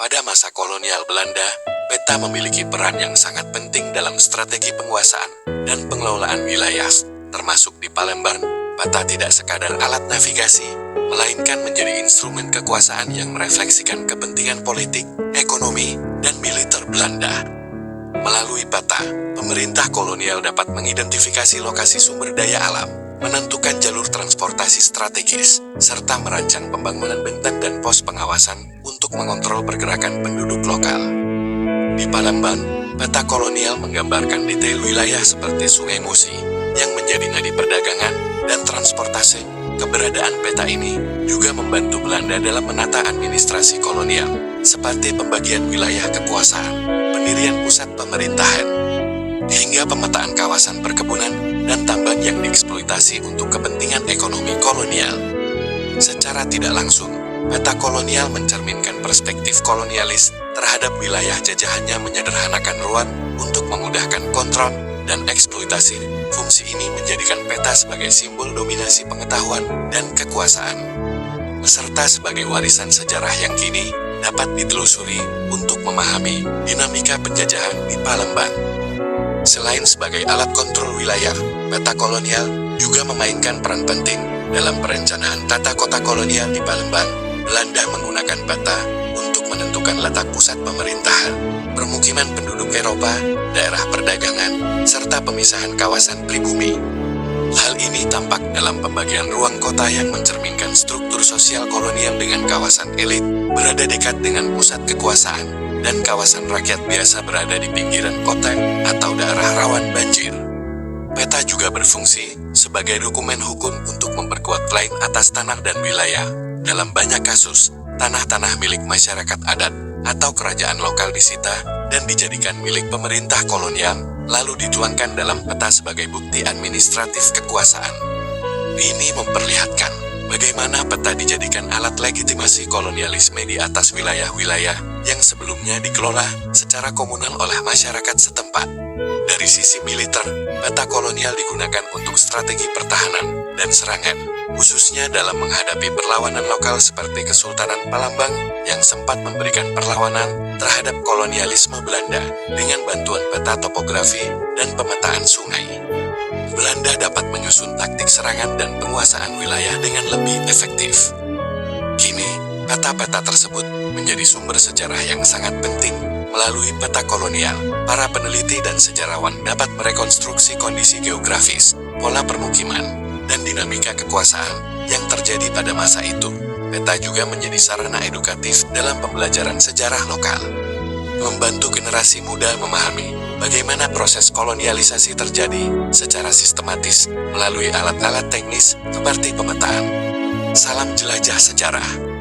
pada masa kolonial Belanda, peta memiliki peran yang sangat penting dalam strategi penguasaan dan pengelolaan wilayah, termasuk di Palembang. Peta tidak sekadar alat navigasi, melainkan menjadi instrumen kekuasaan yang merefleksikan kepentingan politik, ekonomi, dan militer Belanda. Melalui peta, pemerintah kolonial dapat mengidentifikasi lokasi sumber daya alam, menentukan jalur transportasi strategis, serta merancang pembangunan benteng dan pos pengawasan untuk mengontrol pergerakan penduduk lokal. Di Palembang, peta kolonial menggambarkan detail wilayah seperti Sungai Musi, yang menjadi nadi perdagangan dan transportasi. Keberadaan peta ini juga membantu Belanda dalam menata administrasi kolonial, seperti pembagian wilayah kekuasaan, pendirian pusat pemerintahan, hingga pemetaan kawasan perkebunan dan tambang yang dieksploitasi untuk kepentingan ekonomi kolonial. Secara tidak langsung, peta kolonial mencerminkan perspektif kolonialis terhadap wilayah jajahannya, menyederhanakan ruang untuk memudahkan kontrol dan eksploitasi. Fungsi ini menjadikan peta sebagai simbol dominasi pengetahuan dan kekuasaan, serta sebagai warisan sejarah yang kini dapat ditelusuri untuk memahami dinamika penjajahan di Palembang. Selain sebagai alat kontrol wilayah, peta kolonial juga memainkan peran penting dalam perencanaan tata kota kolonial di Palembang. Belanda menggunakan peta untuk menentukan letak pusat pemerintahan, permukiman penduduk Eropa, daerah perdagangan, serta pemisahan kawasan pribumi. Hal ini tampak dalam pembagian ruang kota yang mencerminkan struktur sosial kolonial, dengan kawasan elit berada dekat dengan pusat kekuasaan, dan kawasan rakyat biasa berada di pinggiran kota atau daerah rawan banjir. Peta juga berfungsi sebagai dokumen hukum untuk memperkuat klaim atas tanah dan wilayah. Dalam banyak kasus, tanah-tanah milik masyarakat adat atau kerajaan lokal disita dan dijadikan milik pemerintah kolonial, lalu dituangkan dalam peta sebagai bukti administratif kekuasaan. Ini memperlihatkan bagaimana peta dijadikan alat legitimasi kolonialisme di atas wilayah-wilayah yang sebelumnya dikelola secara komunal oleh masyarakat setempat. Dari sisi militer, peta kolonial digunakan untuk strategi pertahanan dan serangan, khususnya dalam menghadapi perlawanan lokal seperti Kesultanan Palembang yang sempat memberikan perlawanan terhadap kolonialisme Belanda dengan bantuan peta topografi dan pemetaan sungai. Belanda dapat menyusun taktik serangan dan penguasaan wilayah dengan lebih efektif. Kini, peta-peta tersebut menjadi sumber sejarah yang sangat penting. Melalui peta kolonial, para peneliti dan sejarawan dapat merekonstruksi kondisi geografis, pola permukiman, dan dinamika kekuasaan yang terjadi pada masa itu. Peta juga menjadi sarana edukatif dalam pembelajaran sejarah lokal, membantu generasi muda memahami bagaimana proses kolonialisasi terjadi secara sistematis melalui alat-alat teknis seperti pemetaan. Salam jelajah sejarah.